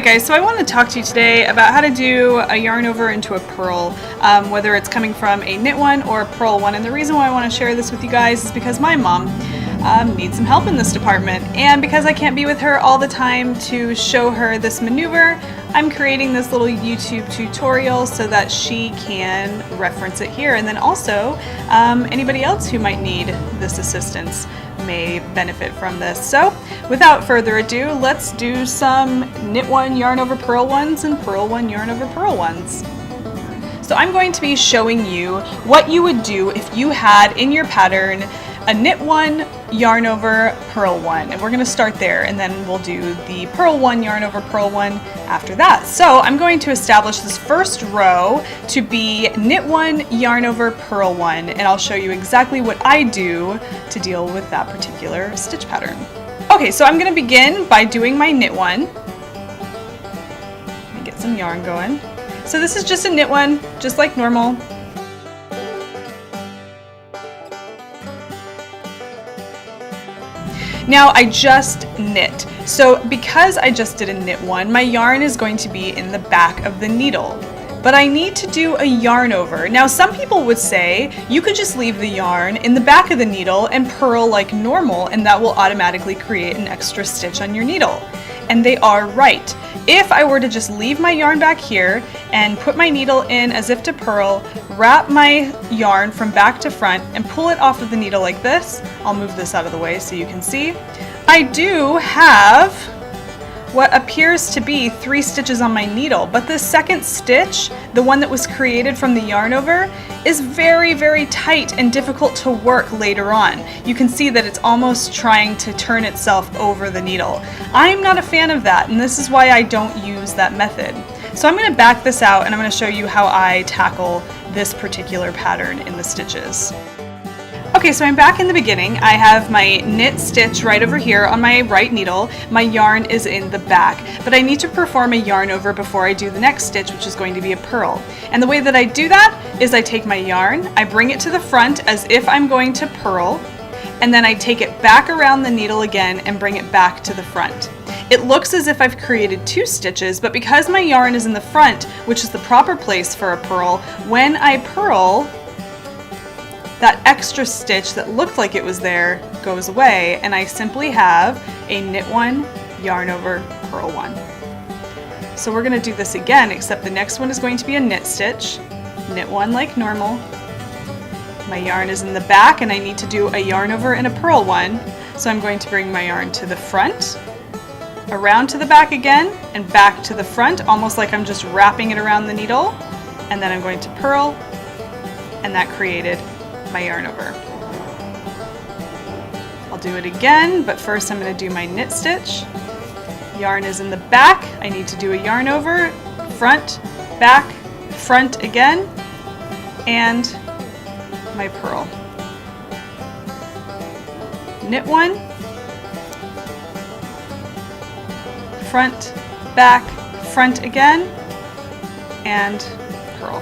guys, so I want to talk to you today about how to do a yarn over into a purl, whether it's coming from a knit one or a purl one. And the reason why I want to share this with you guys is because my mom needs some help in this department, and because I can't be with her all the time to show her this maneuver, I'm creating this little YouTube tutorial so that she can reference it here, and then also anybody else who might need this assistance may benefit from this. So without further ado, let's do some knit one yarn over purl ones and purl one yarn over purl ones. So I'm going to be showing you what you would do if you had in your pattern a knit one yarn over purl one, and we're going to start there, and then we'll do the purl one yarn over purl one after that. So I'm going to establish this first row to be knit one yarn over purl one, and I'll show you exactly what I do to deal with that particular stitch pattern. Okay, so I'm going to begin by doing my knit one. Let me get some yarn going. So this is just a knit one, just like normal. Now I just knit. So because I just did a knit one, my yarn is going to be in the back of the needle. But I need to do a yarn over. Now some people would say you could just leave the yarn in the back of the needle and purl like normal, and that will automatically create an extra stitch on your needle. And they are right. If I were to just leave my yarn back here and put my needle in as if to purl, wrap my yarn from back to front and pull it off of the needle like this, I'll move this out of the way so you can see, I do have what appears to be 3 stitches on my needle, but the second stitch, the one that was created from the yarn over, is very, very tight and difficult to work later on. You can see that it's almost trying to turn itself over the needle. I'm not a fan of that, and this is why I don't use that method. So I'm going to back this out and I'm going to show you how I tackle this particular pattern in the stitches. Okay, so I'm back in the beginning. I have my knit stitch right over here on my right needle. My yarn is in the back, but I need to perform a yarn over before I do the next stitch, which is going to be a purl. And the way that I do that is I take my yarn, I bring it to the front as if I'm going to purl, and then I take it back around the needle again and bring it back to the front. It looks as if I've created 2 stitches, but because my yarn is in the front, which is the proper place for a purl, when I purl, that extra stitch that looked like it was there goes away, and I simply have a knit one, yarn over, purl one. So we're going to do this again, except the next one is going to be a knit stitch, knit one like normal. My yarn is in the back and I need to do a yarn over and a purl one, so I'm going to bring my yarn to the front, around to the back again, and back to the front, almost like I'm just wrapping it around the needle, and then I'm going to purl, and that created my yarn over. I'll do it again, but first I'm going to do my knit stitch. Yarn is in the back, I need to do a yarn over, front, back, front again, and my purl. Knit one, front, back, front again, and purl.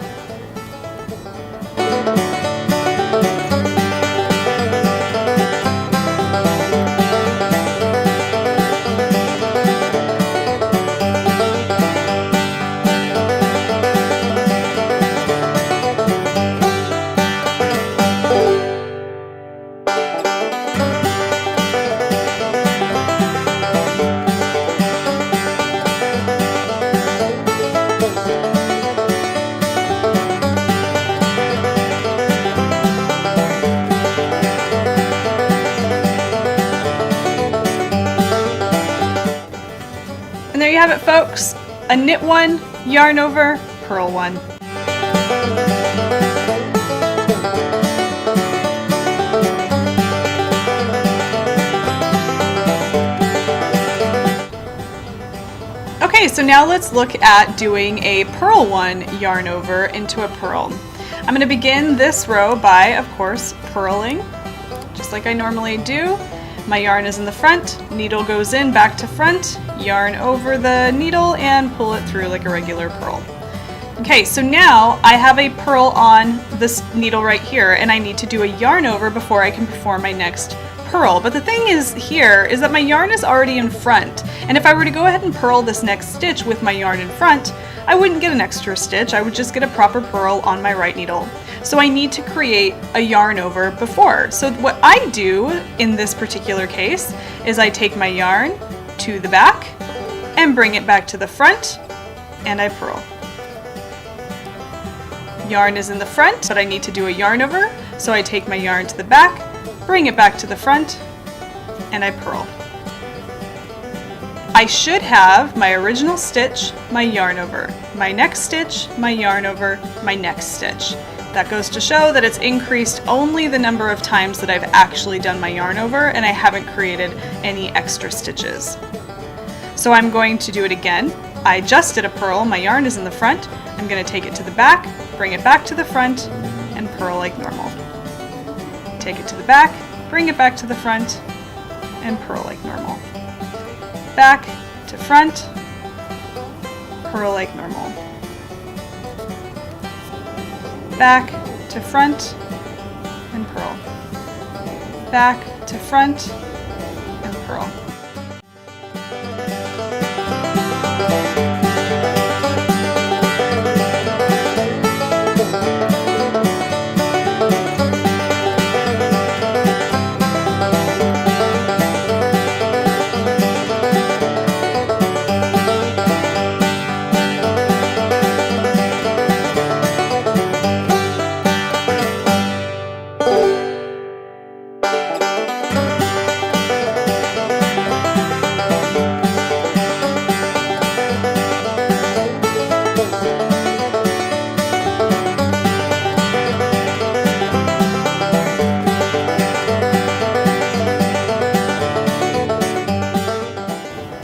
And there you have it, folks, a knit one, yarn over, purl one. Okay, so now let's look at doing a purl one yarn over into a purl. I'm going to begin this row by, of course, purling, just like I normally do. My yarn is in the front, needle goes in, back to front, yarn over the needle and pull it through like a regular purl. Okay, so now I have a purl on this needle right here, and I need to do a yarn over before I can perform my next purl, but the thing is here is that my yarn is already in front, and if I were to go ahead and purl this next stitch with my yarn in front, I wouldn't get an extra stitch, I would just get a proper purl on my right needle. So I need to create a yarn over before. So what I do in this particular case is I take my yarn to the back and bring it back to the front, and I purl. Yarn is in the front, but I need to do a yarn over, so I take my yarn to the back, bring it back to the front, and I purl. I should have my original stitch, my yarn over, my next stitch, my yarn over, my next stitch. That goes to show that it's increased only the number of times that I've actually done my yarn over, and I haven't created any extra stitches. So I'm going to do it again. I just did a purl, my yarn is in the front, I'm going to take it to the back, bring it back to the front, and purl like normal. Take it to the back, bring it back to the front, and purl like normal. Back to front, purl like normal. Back to front, and purl. Back to front, and purl.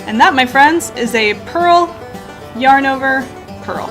And that, my friends, is a purl, yarn over, purl.